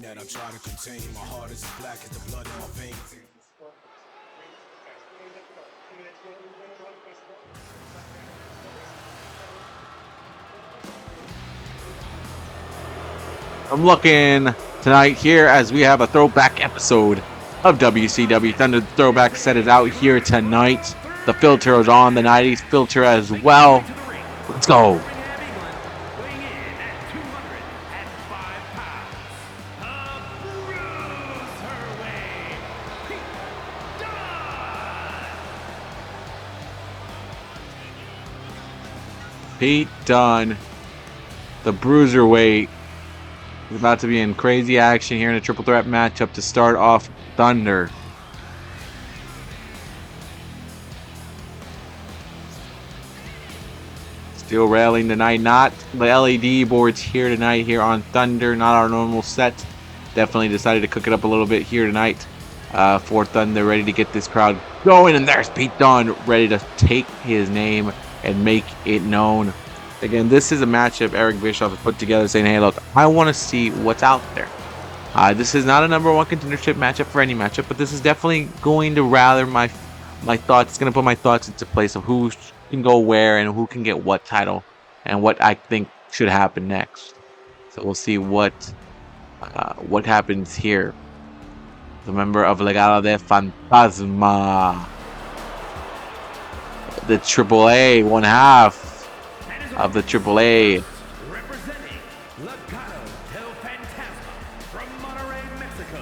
that I try to contain. My heart is as black as the blood in my veins. I'm looking tonight here as we have a throwback episode of WCW Thunder. The throwback set it out here tonight. The filter is on, the 90s filter as well. Let's go. Pete Dunne, the Bruiserweight, is about to be in crazy action here in a triple threat matchup to start off Thunder. Still railing tonight, not the LED boards here tonight here on Thunder, not our normal set. Definitely decided to cook it up a little bit here tonight for Thunder, ready to get this crowd going. And there's Pete Dunne, ready to take his name and make it known. Again, this is a matchup Eric Bischoff has put together saying, hey, look, I want to see what's out there. This is not a #1 contendership matchup for any matchup, but this is definitely going to rather my thoughts. It's going to put my thoughts into place of who can go where and who can get what title and what I think should happen next. So we'll see what happens here. The member of Legado de Fantasma, the AAA, one half of the AAA. Representing Legado del Fantasma from Monterrey, Mexico,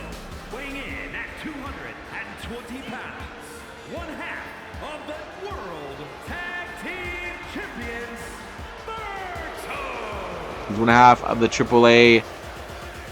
weighing in at 220 pounds, one half of the World Tag Team Champions, Berto. He's one half of the AAA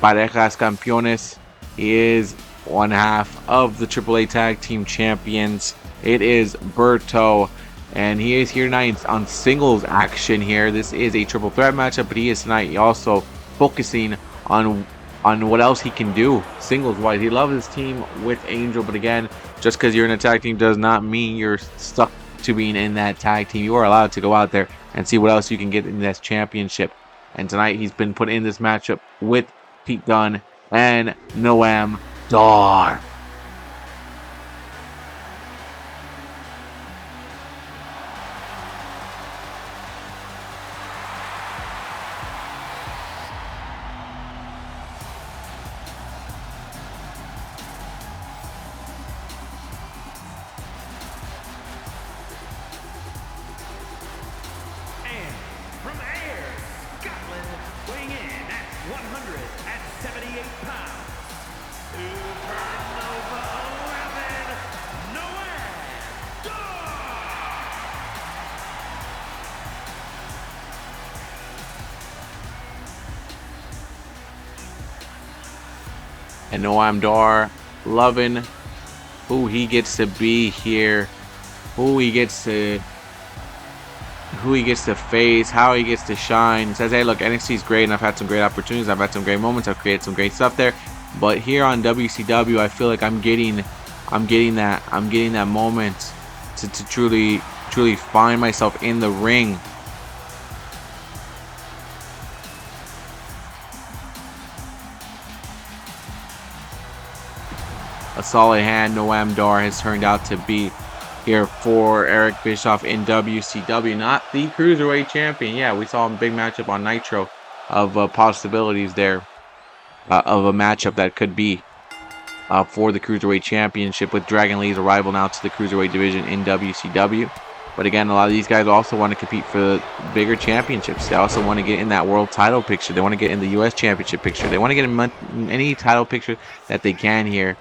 Parejas Campeones. He is one half of the AAA Tag Team Champions. It is Berto. And he is here tonight on singles action here. This is a triple threat matchup, but he is tonight also focusing on what else he can do singles wise. He loves his team with Angel, but again, just because you're in a tag team does not mean you're stuck to being in that tag team. You are allowed to go out there and see what else you can get in this championship. And tonight he's been put in this matchup with Pete Dunne and Noam Dar. From Ayr, Scotland, weighing in at 178 pounds, Supernova 11, Noam Dar. And Noam Dar loving who he gets to be here, who he gets to face, how he gets to shine. Says, hey, look, NXT's great and I've had some great opportunities, I've had some great moments, I've created some great stuff there, but here on WCW I feel like I'm getting that moment to truly find myself in the ring. A solid hand Noam Dar has turned out to be here for Eric Bischoff in WCW, not the Cruiserweight Champion. Yeah, we saw a big matchup on Nitro of possibilities there of a matchup that could be for the Cruiserweight Championship with Dragon Lee's arrival now to the Cruiserweight division in WCW. But again, a lot of these guys also want to compete for the bigger championships. They also want to get in that world title picture. They want to get in the U.S. Championship picture. They want to get in any title picture that they can here.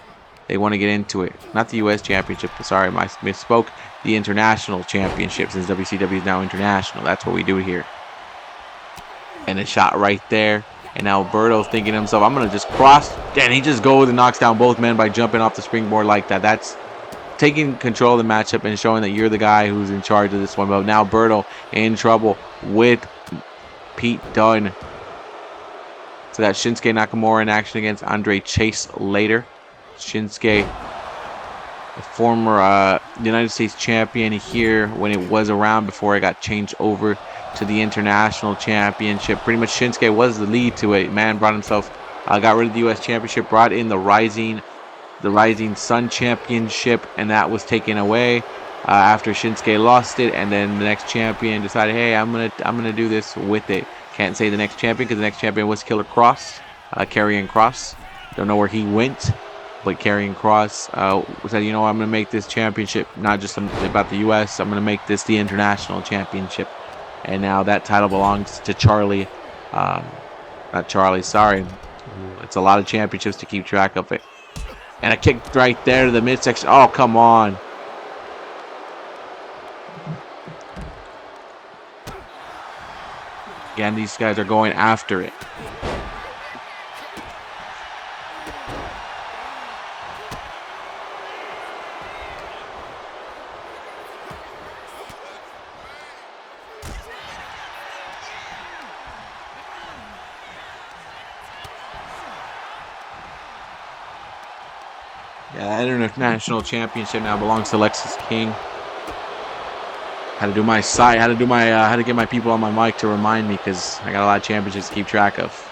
They want to get into it. Not the U.S. Championship. Sorry, I misspoke. The International Championship, since WCW is now international. That's what we do here. And a shot right there. And now Berto's thinking to himself, I'm going to just cross. And he just goes and knocks down both men by jumping off the springboard like that. That's taking control of the matchup and showing that you're the guy who's in charge of this one. But now Berto in trouble with Pete Dunne. So that's Shinsuke Nakamura in action against Andre Chase later. Shinsuke, a former United States champion here when it was around before it got changed over to the International Championship. Pretty much Shinsuke was the lead to it. Man brought himself got rid of the U.S. Championship, brought in the Rising Sun Championship, and that was taken away after Shinsuke lost it, and then the next champion decided, hey, I'm gonna do this with it. Can't say the next champion because the next champion was Killer Cross, Karrion Kross. Don't know where he went, but Karrion Kross said, you know, I'm gonna make this championship not just about the U.S. I'm gonna make this the international championship, and now that title belongs to Charlie. Not Charlie, sorry. It's a lot of championships to keep track of it. And a kick right there to the midsection. Oh, come on. Again, these guys are going after it. Yeah, that international championship now belongs to Lexis King. Had to do my side. Had to get my people on my mic to remind me because I got a lot of championships to keep track of.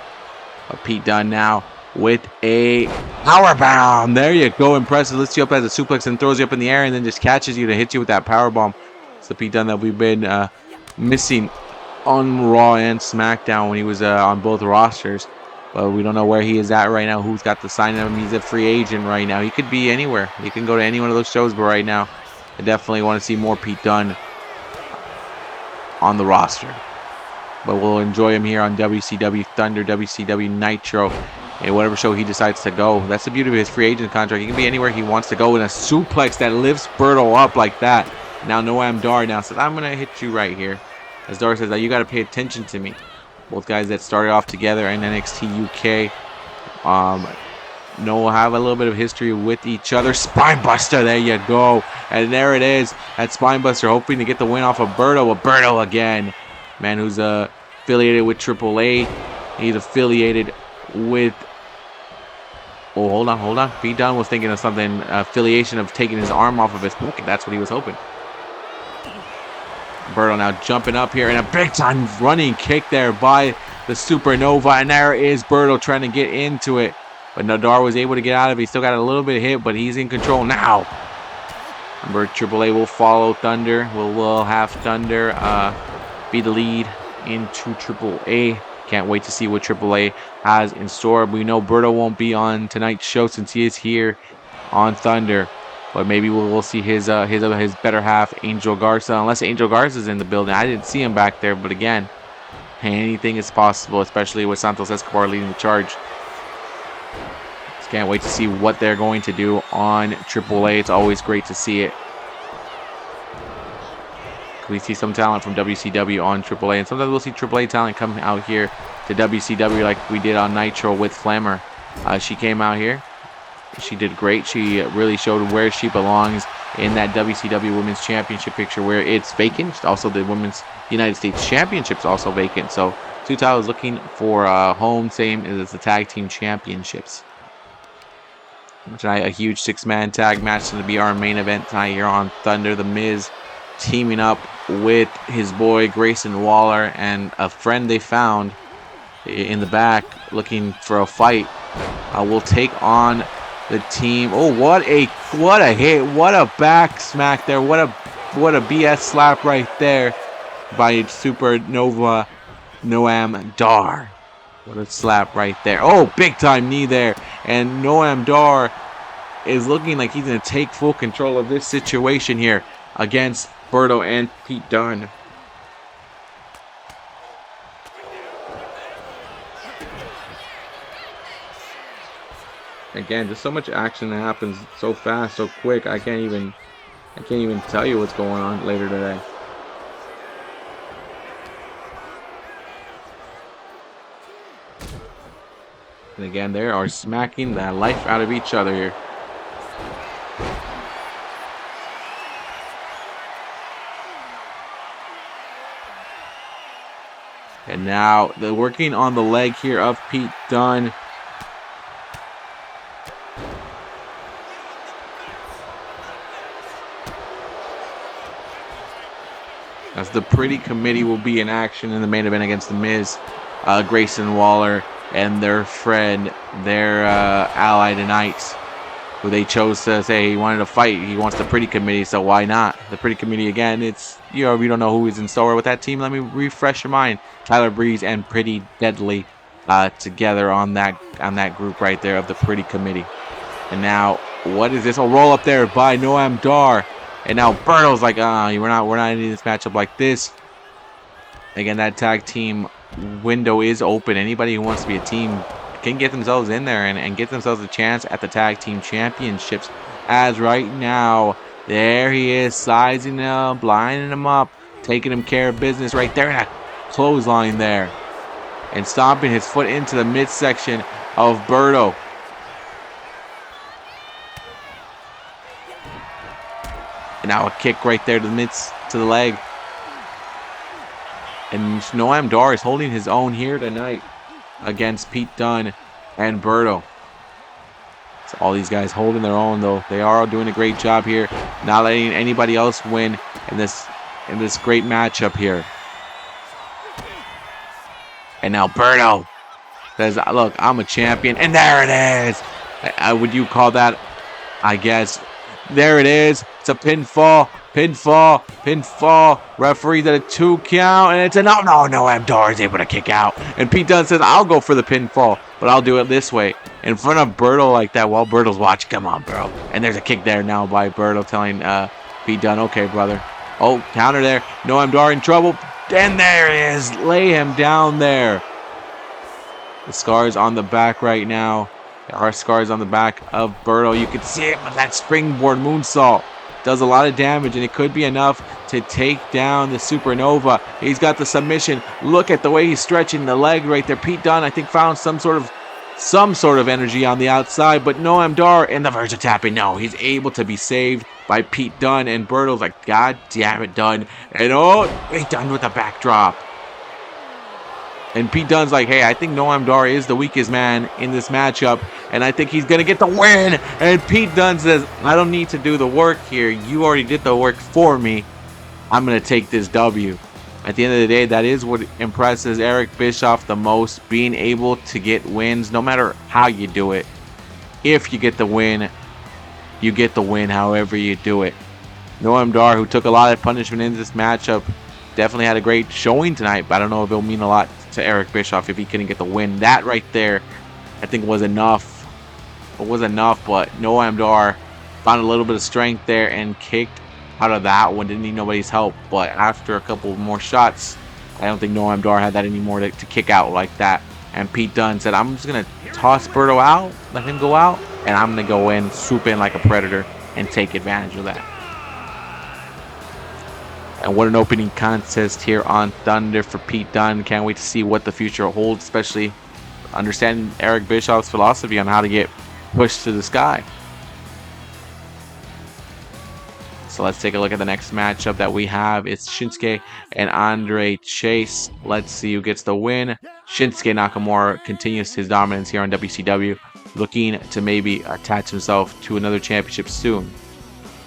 Pete Dunne now with a power bomb. There you go, impressive. Lifts you up as a suplex and throws you up in the air, and then just catches you to hit you with that power bomb. It's the Pete Dunne that we've been missing on Raw and SmackDown when he was on both rosters. But we don't know where he is at right now. Who's got the sign of him? He's a free agent right now. He could be anywhere. He can go to any one of those shows. But right now, I definitely want to see more Pete Dunne on the roster. But we'll enjoy him here on WCW Thunder, WCW Nitro, and whatever show he decides to go. That's the beauty of his free agent contract. He can be anywhere he wants to go in a suplex that lifts Berto up like that. Now Noam Dar now says, I'm going to hit you right here. As Dar says, you got to pay attention to me. Both guys that started off together in NXT UK will have a little bit of history with each other. Spinebuster, there you go. And there it is. That Spinebuster hoping to get the win off of Berto. Berto again. Man who's affiliated with AAA. He's affiliated with... Oh, hold on. Pete Dunne was thinking of something. Affiliation of taking his arm off of his pocket. That's what he was hoping. Berto now jumping up here, and a big time running kick there by the Supernova, and there is Berto trying to get into it, but Nadar was able to get out of it. He still got a little bit of hit, but he's in control now. Remember, AAA will follow Thunder. We'll have Thunder be the lead into AAA. Can't wait to see what AAA has in store. We know Berto won't be on tonight's show since he is here on Thunder. But maybe we'll see his better half, Angel Garza, unless Angel Garza's in the building. I didn't see him back there, but again, anything is possible, especially with Santos Escobar leading the charge. Just can't wait to see what they're going to do on AAA. It's always great to see it. We see some talent from WCW on AAA, and sometimes we'll see AAA talent come out here to WCW like we did on Nitro with Flammer. She came out here. She did great. She really showed where she belongs in that WCW Women's Championship picture where it's vacant. Also, the Women's United States Championship's also vacant. So, two titles looking for home, same as the Tag Team Championships. Tonight, a huge six-man tag match to be our main event tonight here on Thunder. The Miz teaming up with his boy Grayson Waller and a friend they found in the back looking for a fight. Will take on the team. Oh, what a hit! What a back smack there! What a BS slap right there by Supernova Noam Dar. What a slap right there! Oh, big time knee there, and Noam Dar is looking like he's going to take full control of this situation here against Berto and Pete Dunne. Again, just so much action that happens so fast, so quick. I can't even tell you what's going on later today. And again, they are smacking the life out of each other here. And now they're working on the leg here of Pete Dunne. As the Pretty Committee will be in action in the main event against The Miz, Grayson Waller, and their friend, their ally tonight, who they chose to say he wanted to fight. He wants the Pretty Committee, so why not? The Pretty Committee again. It's, you know, we don't know who is in store with that team. Let me refresh your mind. Tyler Breeze and Pretty Deadly together on that group right there of the Pretty Committee. And now, what is this? A roll up there by Noam Dar. And now Berto's like, we're not ending this matchup like this. Again, that tag team window is open. Anybody who wants to be a team can get themselves in there and get themselves a chance at the tag team championships. As right now, there he is, sizing him, blinding him up, taking him care of business right there. That clothesline there. And stomping his foot into the midsection of Berto. And now a kick right there to the leg. And Noam Dar is holding his own here tonight against Pete Dunne and Berto. So all these guys holding their own, though. They are doing a great job here, not letting anybody else win in this great matchup here. And now Berto says, look, I'm a champion. And there it is. Would you call that, I guess, there it is. It's a pinfall. Referee did a 2 count, and it's a no. Noam Dar is able to kick out. And Pete Dunne says, I'll go for the pinfall, but I'll do it this way. In front of Berto like that while Berto's watching. Come on, bro. And there's a kick there now by Berto telling Pete Dunne, okay, brother. Oh, counter there. Noam Dar in trouble. And there it is. Lay him down there. The scars on the back right now. There are scars on the back of Berto. You can see it, but that springboard moonsault does a lot of damage, and it could be enough to take down the Supernova. He's got the submission. Look at the way he's stretching the leg right there. Pete Dunne, I think, found some sort of energy on the outside, but Noam Dar in the verge of tapping. No, he's able to be saved by Pete Dunne, and Berto's like, God damn it, Dunne. And Pete Dunne with a backdrop. And Pete Dunne's like, hey, I think Noam Dar is the weakest man in this matchup, and I think he's going to get the win. And Pete Dunne says, I don't need to do the work here. You already did the work for me. I'm going to take this W. At the end of the day, that is what impresses Eric Bischoff the most, being able to get wins no matter how you do it. If you get the win, you get the win however you do it. Noam Dar, who took a lot of punishment in this matchup, definitely had a great showing tonight, but I don't know if it'll mean a lot to Eric Bischoff if he couldn't get the win. That right there, I think, was enough. It was enough, but Noam Dar found a little bit of strength there and kicked out of that one. Didn't need nobody's help, but after a couple more shots, I don't think Noam Dar had that anymore to kick out like that. And Pete Dunne said, I'm just going to toss Berto out, let him go out, and I'm going to go in, swoop in like a predator, and take advantage of that. And what an opening contest here on Thunder for Pete Dunne. Can't wait to see what the future holds, especially understanding Eric Bischoff's philosophy on how to get pushed to the sky. So let's take a look at the next matchup that we have. It's Shinsuke and Andre Chase. Let's see who gets the win. Shinsuke Nakamura continues his dominance here on WCW, looking to maybe attach himself to another championship soon.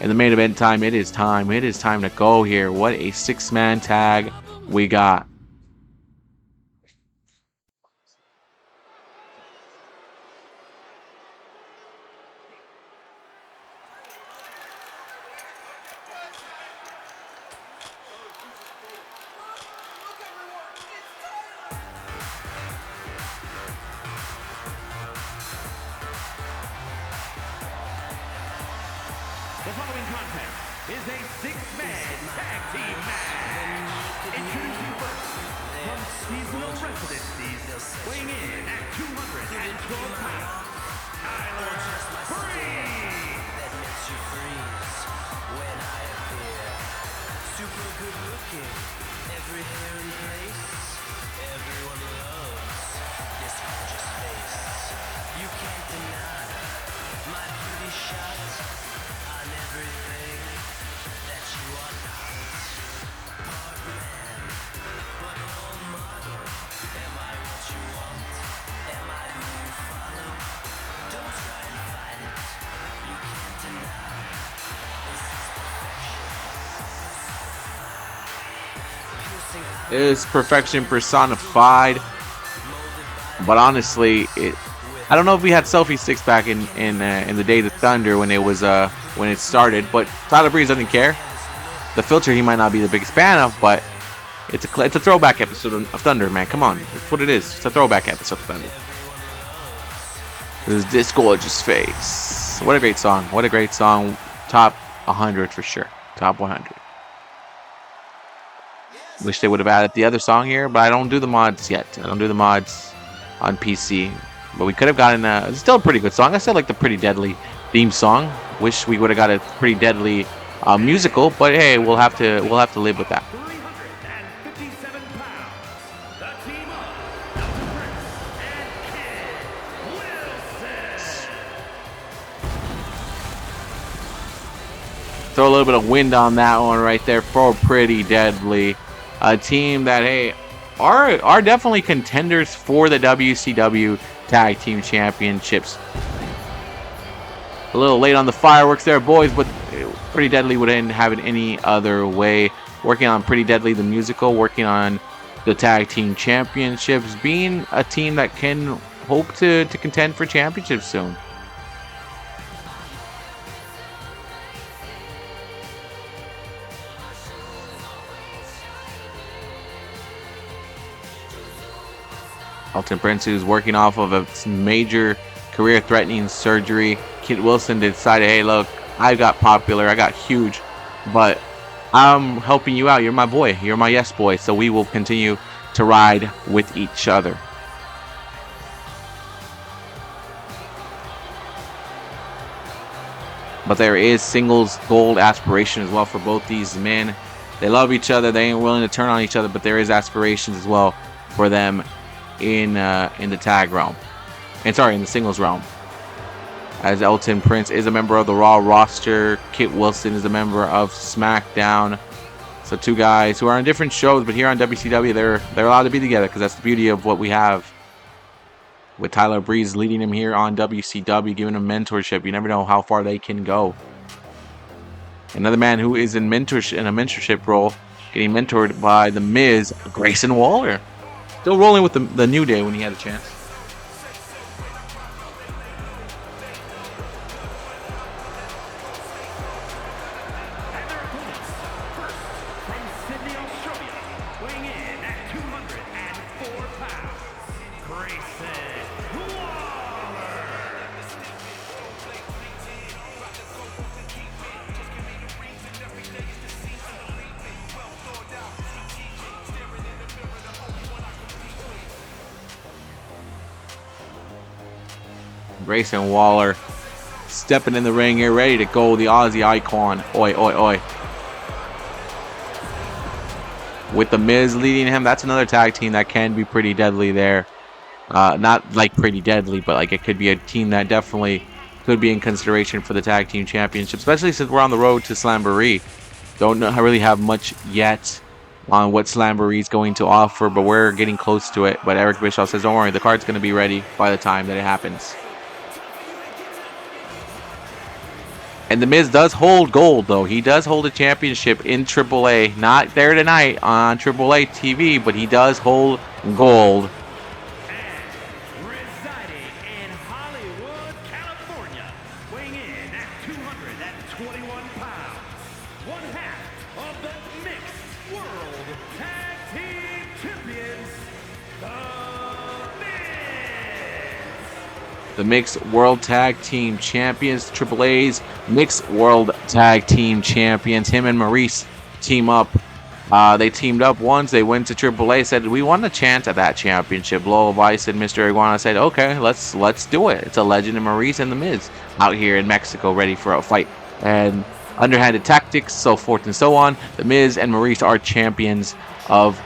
In the main event time, it is time to go here. What a 6-man tag we got. The following contest is a 6-man tag team match. Introducing first, from seasonal residencies, weighing in at 212 pounds, Tyler Breeze. That makes you freeze when I appear. Super good looking, every hair in place. Everyone loves this gorgeous face. You can't deny my beauty shot on everything that you are not. Part man, but role model. Am I what you want? Am I who you follow? Don't try and fight it. You can't deny. This is perfection. Piercing It is perfection personified. But honestly, I don't know if we had selfie sticks back in the days of Thunder when it started. But Tyler Breeze doesn't care. The filter he might not be the biggest fan of, but it's a throwback episode of Thunder, man. Come on, that's what it is. It's a throwback episode of Thunder. This is this gorgeous face. What a great song. What a great song. Top 100 for sure. Top 100. Wish they would have added the other song here, but I don't do the mods yet. I don't do the mods on PC. But we could have gotten it's still a pretty good song. I still like the Pretty Deadly theme song. Wish we would have got a Pretty Deadly musical, but hey, we'll have to live with that. 357 pounds, the team of Elton Prince and Kit Wilson. Throw a little bit of wind on that one right there for Pretty Deadly. A team that, hey, are definitely contenders for the WCW Tag Team Championships. A little late on the fireworks there, boys, but Pretty Deadly wouldn't have it any other way. Working on Pretty Deadly the musical, working on the Tag Team Championships, being a team that can hope to contend for championships soon. Elton Prince, who's working off of a major career-threatening surgery. Kit Wilson decided, hey, look, I got popular, I got huge, but I'm helping you out. You're my boy. You're my yes boy. So we will continue to ride with each other. But there is singles gold aspiration as well for both these men. They love each other. They ain't willing to turn on each other, but there is aspirations as well for them in the tag realm, and sorry, in the singles realm. As Elton Prince is a member of the Raw roster, Kit Wilson is a member of SmackDown. So two guys who are on different shows, but here on WCW, they're allowed to be together because that's the beauty of what we have. With Tyler Breeze leading him here on WCW, giving him mentorship, you never know how far they can go. Another man who is in a mentorship role, getting mentored by The Miz, Grayson Waller. Still rolling with the New Day when he had a chance. And their opponents, first from Sydney, Australia, weighing in at 204 pounds, Grayson Waller. Grayson Waller stepping in the ring here, ready to go. The Aussie icon. Oi, oi, oi. With The Miz leading him, that's another tag team that can be pretty deadly there. Not like pretty deadly, but like it could be a team that definitely could be in consideration for the tag team championship, especially since we're on the road to Slamboree. Don't really have much yet on what Slamboree is going to offer, but we're getting close to it. But Eric Bischoff says, don't worry, the card's going to be ready by the time that it happens. And The Miz does hold gold, though. He does hold a championship in AAA. Not there tonight on AAA TV, but he does hold gold. And residing in Hollywood, California, weighing in at 221 pounds, one half of the Mixed World Tag Team Champions, The Mixed World Tag Team Champions, AAA's Mixed World Tag Team Champions. Him and Maurice team up. They teamed up once. They went to AAA, said, we want a chance at that championship. Low Vice and Mr. Iguana said, okay, let's do it. It's a Legend of Maurice and The Miz out here in Mexico ready for a fight. And underhanded tactics, so forth and so on. The Miz and Maurice are champions of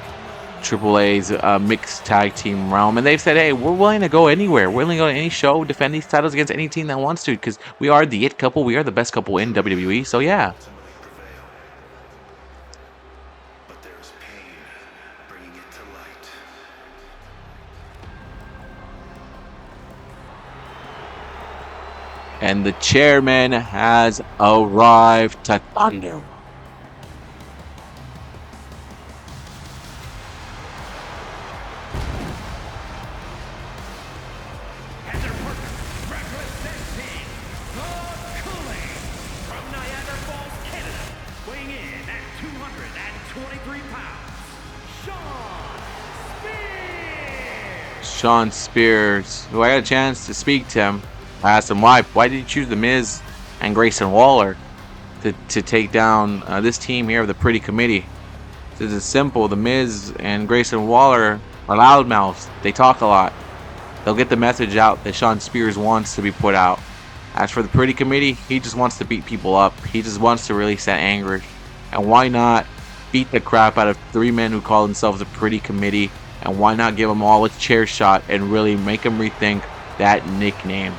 AAA's mixed tag team realm, and they've said, hey, we're willing to go anywhere. We're willing to go to any show, defend these titles against any team that wants to, because we are the it couple. We are the best couple in WWE, so yeah. But there's pain bringing it to light. And the chairman has arrived to Thunder. Shawn Spears, who I got a chance to speak to him. I asked him why did you choose The Miz and Grayson Waller to take down this team here of the Pretty Committee? This is simple. The Miz and Grayson Waller are loudmouths. They talk a lot. They'll get the message out that Shawn Spears wants to be put out. As for the Pretty Committee, he just wants to beat people up. He just wants to release that anger. And why not beat the crap out of 3 men who call themselves the Pretty Committee? And why not give them all a chair shot and really make them rethink that nickname?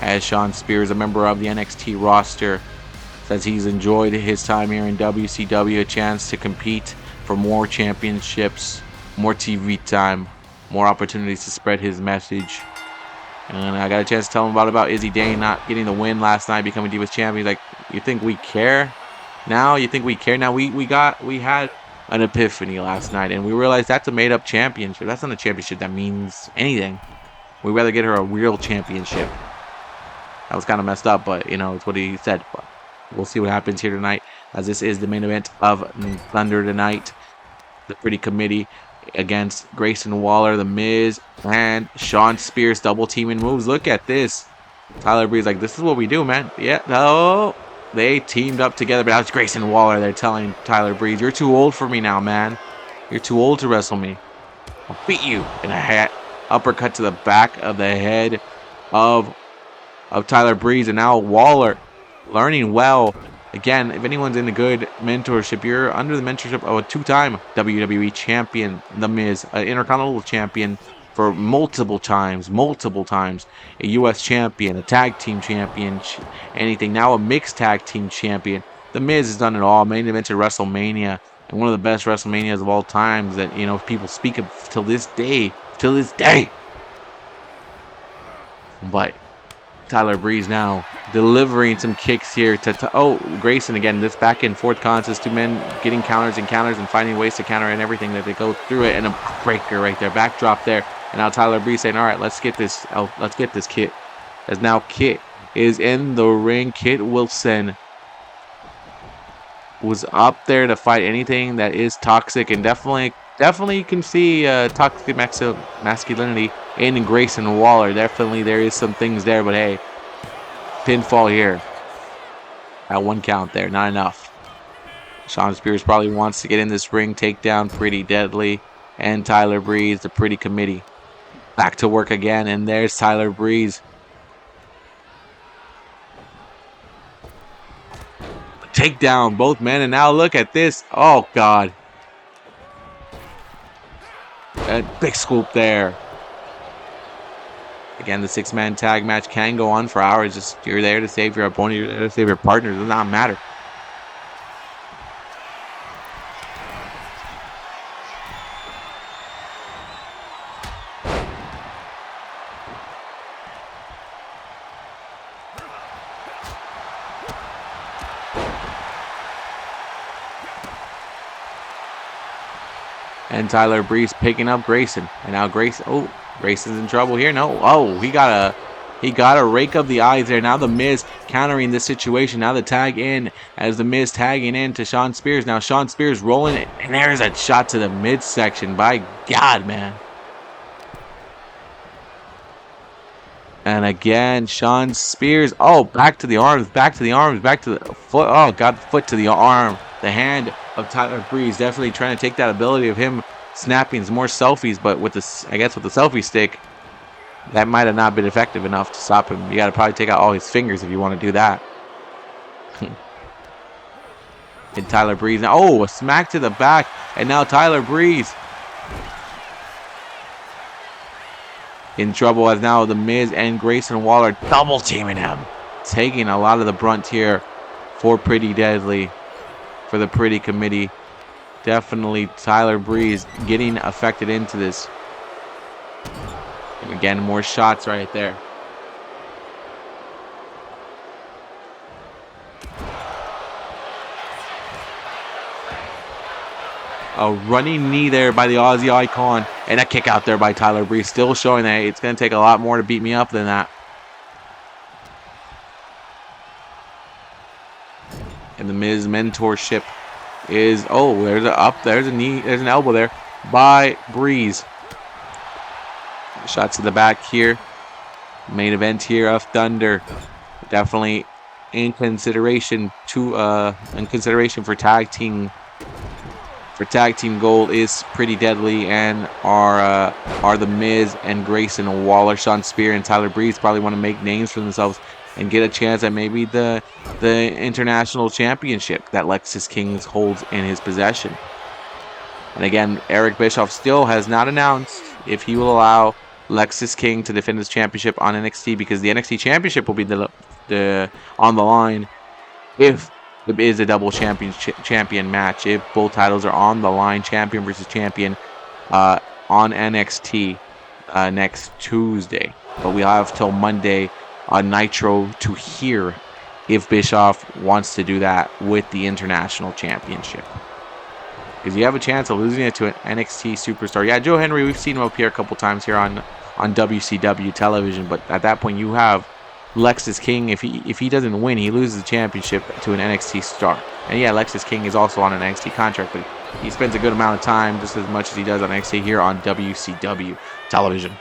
As Shawn Spears, a member of the NXT roster, says he's enjoyed his time here in WCW, a chance to compete for more championships, more TV time, more opportunities to spread his message. And I got a chance to tell him about Izzy Dane not getting the win last night, becoming Divas champion. Like, you think we care now? You think we care now? We had an epiphany last night, and we realized that's a made-up championship. That's not a championship that means anything. We'd rather get her a real championship. That was kind of messed up, but, you know, it's what he said. But we'll see what happens here tonight, as this is the main event of Thunder tonight. The Pretty Committee against Grayson Waller, The Miz, and Shawn Spears, double teaming moves. Look at this. Tyler Breeze like, this is what we do, man. Yeah, no. They teamed up together, but now it's Grayson Waller. They're telling Tyler Breeze, you're too old for me now, man. You're too old to wrestle me. I'll beat you. And a hat uppercut to the back of the head of Tyler Breeze. And now Waller learning well. Again, if anyone's in a good mentorship, you're under the mentorship of a 2-time WWE champion, The Miz, an Intercontinental champion for multiple times, a U.S. champion, a tag team champion, anything. Now a mixed tag team champion. The Miz has done it all. Main event at WrestleMania, and one of the best WrestleManias of all times that, you know, people speak of till this day. But Tyler Breeze now delivering some kicks here to Grayson again. This back and forth contest, 2 men getting counters and finding ways to counter and everything that they go through it, and a breaker right there, backdrop there. And now Tyler Breeze saying, all right, let's get this Kit. As now Kit is in the ring. Kit Wilson was up there to fight anything that is toxic, and definitely you can see toxic masculinity in Grayson Waller. Definitely there is some things there, but hey, pinfall here at 1 count there, not enough. Shawn Spears probably wants to get in this ring, take down Pretty Deadly and Tyler Breeze, the Pretty Committee. Back to work again, and there's Tyler Breeze. Take down both men, and now look at this. Oh, God. A big scoop there. Again, the 6-man tag match can go on for hours. Just you're there to save your opponent, you're there to save your partner. It does not matter. And Tyler Breeze picking up Grayson. And now Grayson's in trouble here. No. Oh, he got a rake of the eyes there. Now the Miz countering this situation. Now the tag in as the Miz tagging in to Shawn Spears. Now Shawn Spears rolling it. And there's a shot to the midsection. By God, man. And again, Shawn Spears. Oh, back to the arms. Back to the foot. Oh, got the foot to the arm. The hand of Tyler Breeze, definitely trying to take that ability of him snapping some more selfies, but with the selfie stick, that might have not been effective enough to stop him. You got to probably take out all his fingers if you want to do that. And Tyler Breeze, a smack to the back, and now Tyler Breeze in trouble, as now the Miz and Grayson Waller double teaming him, taking a lot of the brunt here for Pretty Deadly. For the Pretty Committee, definitely Tyler Breeze getting affected into this. And again, more shots right there. A running knee there by the Aussie Icon, and a kick out there by Tyler Breeze, still showing that it's going to take a lot more to beat me up than that. And the Miz mentorship is, there's an elbow there by Breeze. Shots to the back here. Main event here of Thunder. Definitely in consideration for tag team. For tag team gold is pretty deadly, and are the Miz and Grayson Waller. Shawn Spears and Tyler Breeze probably want to make names for themselves and get a chance at maybe the international championship that Lexis King holds in his possession. And again, Eric Bischoff still has not announced if he will allow Lexis King to defend his championship on NXT, because the NXT championship will be on the line if it is a double champion match. If both titles are on the line, champion versus champion, on NXT next Tuesday. But we have till Monday on Nitro to hear if Bischoff wants to do that with the international championship, because you have a chance of losing it to an NXT superstar. Yeah, Joe Henry, we've seen him appear a couple times here on WCW television, but at that point you have Lexis King. If he doesn't win, he loses the championship to an NXT star. And yeah, Lexis King is also on an NXT contract, but he spends a good amount of time, just as much as he does on NXT, here on WCW television.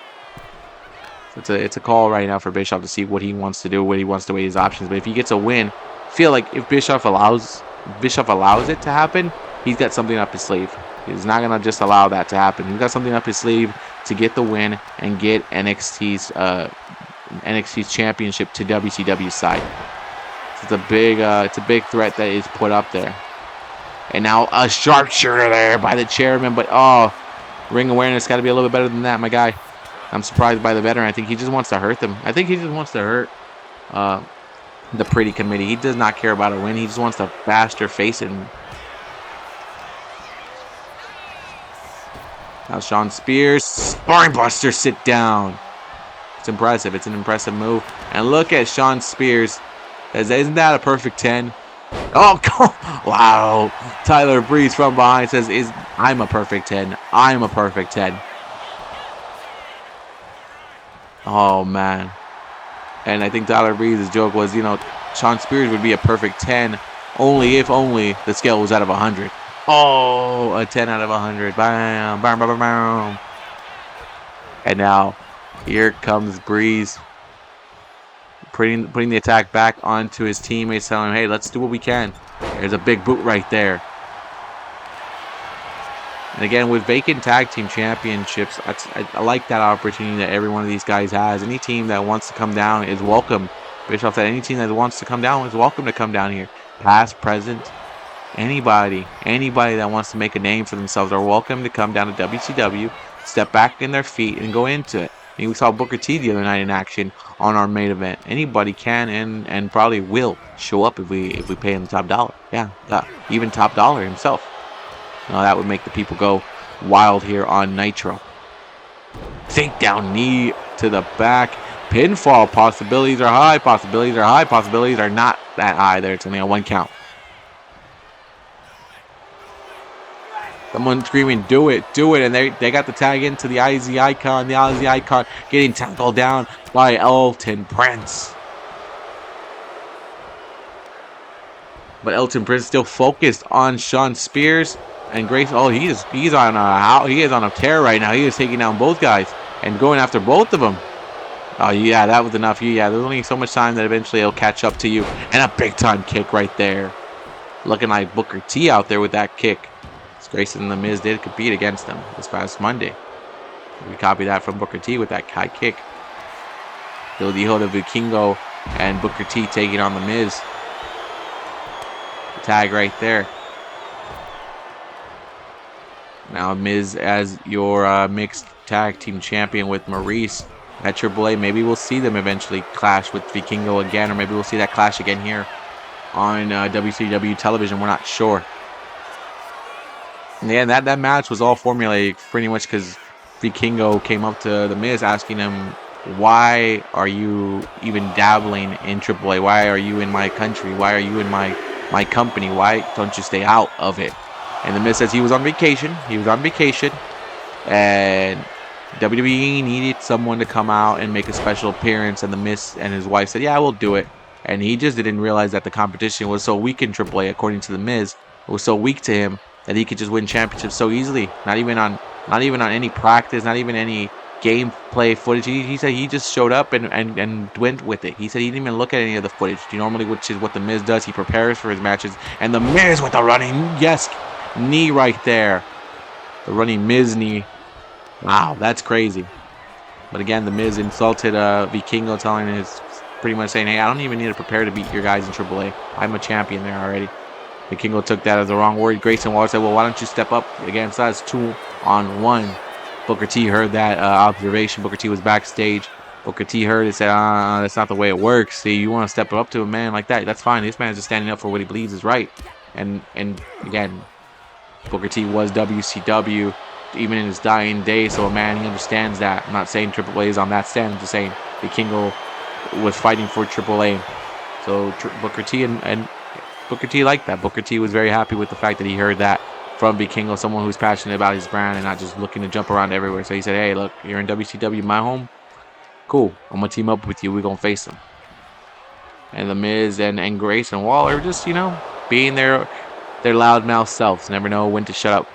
So it's a call right now for Bischoff to see what he wants to do, what he wants to weigh his options. But if he gets a win, I feel like if Bischoff allows it to happen, he's got something up his sleeve. He's not gonna just allow that to happen. He's got something up his sleeve to get the win and get NXT's championship to WCW's side. It's a big threat that is put up there. And now a sharpshooter there by the chairman, but ring awareness got to be a little bit better than that, my guy. I'm surprised by the veteran. I think he just wants to hurt them. I think he just wants to hurt the Pretty Committee. He does not care about a win. He just wants to bash their face in. Now Shawn Spears, sparring buster, sit down. It's impressive. It's an impressive move. And look at Shawn Spears. Isn't that a perfect 10? Oh, wow. Tyler Breeze from behind says, I'm a perfect 10. I'm a perfect 10. Oh, man. And I think Tyler Breeze's joke was, Shawn Spears would be a perfect 10 if the scale was out of 100. Oh, a 10 out of 100. Bam, bam, bam, bam, bam. And now, here comes Breeze, putting the attack back onto his teammates, telling him, hey, let's do what we can. There's a big boot right there. And again, with vacant tag team championships, I like that opportunity that every one of these guys has. Any team that wants to come down is welcome. Bischoff said any team that wants to come down is welcome to come down here. Past, present, anybody that wants to make a name for themselves are welcome to come down to WCW, step back in their feet, and go into it. I mean, we saw Booker T the other night in action on our main event. Anybody can and probably will show up if we pay him the top dollar. Yeah, even top dollar himself. That would make the people go wild here on Nitro. Takedown knee to the back. Pinfall possibilities are high. Possibilities are high. Possibilities are not that high there. It's only a 1 count. Someone screaming, do it, do it. And they got the tag into the IZ icon. The IZ icon getting tackled down by Elton Prince. But Elton Prince still focused on Shawn Spears and Grace. Oh, he is on a tear right now. He is taking down both guys and going after both of them. Oh yeah, that was enough. Yeah, there's only so much time that eventually it'll catch up to you. And a big time kick right there. Looking like Booker T out there with that kick. Grayson and The Miz did compete against them this past Monday. We copied that from Booker T with that high kick. El Hijo de Vikingo and Booker T taking on The Miz. The tag right there. Now Miz as your mixed tag team champion with Maurice at AAA. Maybe we'll see them eventually clash with Vikingo again, or maybe we'll see that clash again here on WCW television. We're not sure. Yeah, that match was all formulated pretty much because Vikingo came up to The Miz asking him, why are you even dabbling in AAA? Why are you in my country? Why are you in my company? Why don't you stay out of it? And The Miz says he was on vacation. He was on vacation. And WWE needed someone to come out and make a special appearance. And The Miz and his wife said, yeah, we'll do it. And he just didn't realize that the competition was so weak in AAA, according to The Miz. It was so weak to him that he could just win championships so easily. Not even on any practice, not even any gameplay footage. He said he just showed up and went with it. He said he didn't even look at any of the footage. Normally, which is what The Miz does. He prepares for his matches. And The Miz with the running, yes, knee right there. The running Miz knee. Wow, that's crazy. But again, The Miz insulted Vikingo, telling his, pretty much saying, hey, I don't even need to prepare to beat your guys in AAA. I'm a champion there already. Vikingo took that as the wrong word. Grayson Waller said, well, why don't you step up against us 2-on-1? Booker T heard that observation. Booker T was backstage. Booker T heard it, said, that's not the way it works. See, you want to step up to a man like that, that's fine. This man's just standing up for what he believes is right. And again, Booker T was WCW even in his dying day, so a man, he understands that. I'm not saying AAA is on that stand. I'm just saying Vikingo was fighting for AAA. So Booker T and Booker T liked that. Booker T was very happy with the fact that he heard that from Vikingo, someone who's passionate about his brand and not just looking to jump around everywhere. So he said, hey, look, you're in WCW, my home. Cool. I'm going to team up with you. We're going to face them. And The Miz and Grayson Waller just, you know, being their loudmouth selves. Never know when to shut up.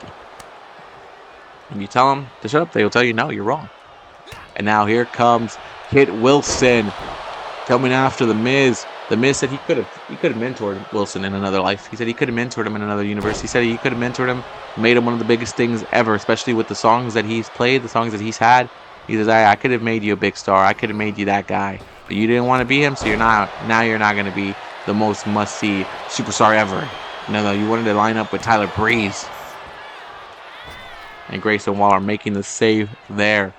If you tell them to shut up, they will tell you, no, you're wrong. And now here comes Kit Wilson coming after The Miz. The Miz said he could have mentored Wilson in another life. He said he could have mentored him in another universe. He said he could have mentored him, made him one of the biggest things ever, especially with the songs that he's played, the songs that he's had. He says, I could have made you a big star. I could have made you that guy. But you didn't want to be him, so you're not. Now you're not going to be the most must-see superstar ever. No, you wanted to line up with Tyler Breeze. And Grayson Waller making the save there.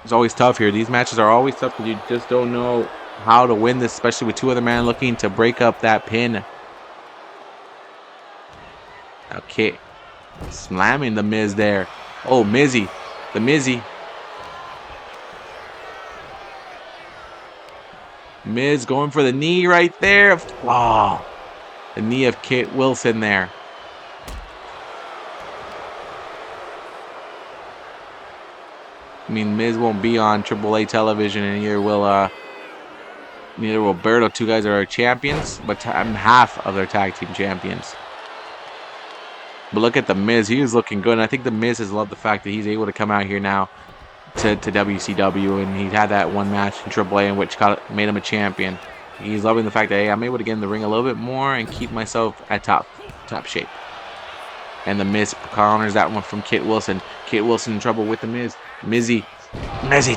It's always tough here. These matches are always tough because you just don't know how to win this, especially with two other men looking to break up that pin. Okay. Slamming The Miz there. Oh, Mizzy. The Mizzy. Miz going for the knee right there. Oh, the knee of Kit Wilson there. I mean, Miz won't be on AAA television, and neither will Berto. Two guys are champions, but I'm half of their tag team champions. But look at The Miz. He is looking good, and I think The Miz has loved the fact that he's able to come out here now to WCW, and he's had that one match in AAA in which made him a champion. He's loving the fact that, hey, I'm able to get in the ring a little bit more and keep myself at top shape. And The Miz counters that one from Kit Wilson. Kit Wilson in trouble with The Miz. Mizzy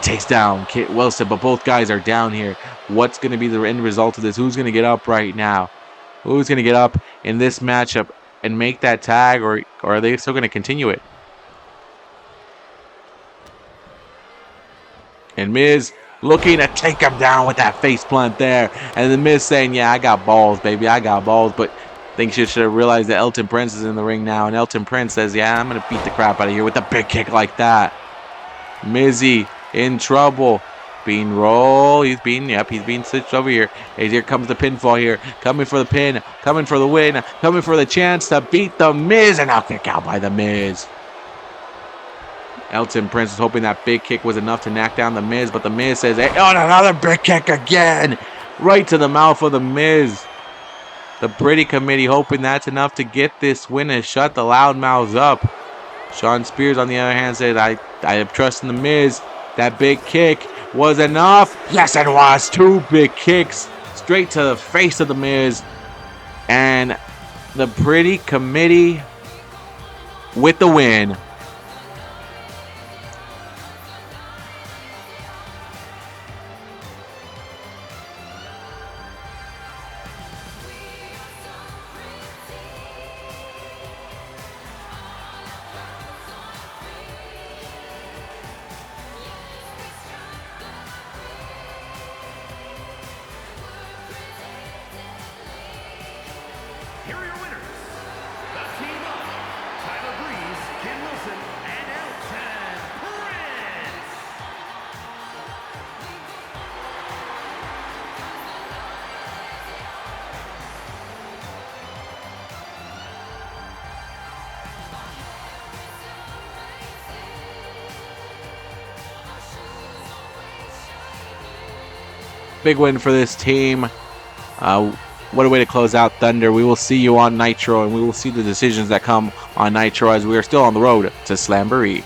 takes down Kit Wilson, but both guys are down here. What's going to be the end result of this? Who's going to get up right now? Who's going to get up in this matchup and make that tag, or are they still going to continue it? And Miz looking to take him down with that face plant there. And The Miz saying, yeah, I got balls, baby. I got balls. But I think she should have realized that Elton Prince is in the ring now. And Elton Prince says, yeah, I'm going to beat the crap out of you with a big kick like that. Mizzy in trouble. Being rolled. He's being switched over here. As here comes the pinfall here. Coming for the pin. Coming for the win. Coming for the chance to beat The Miz. And now kick out by The Miz. Elton Prince was hoping that big kick was enough to knock down The Miz, but The Miz says, hey, oh, another big kick again. Right to the mouth of The Miz. The Pretty Committee hoping that's enough to get this win and shut the loudmouths up. Shawn Spears, on the other hand, said, I have trust in The Miz. That big kick was enough. Yes, it was. Two big kicks straight to the face of The Miz. And the Pretty Committee with the win. Here are your winners, the team of Tyler Breeze, Kit Wilson, and Elton Prince. Big win for this team. what a way to close out Thunder. We will see you on Nitro, and we will see the decisions that come on Nitro as we are still on the road to Slamboree.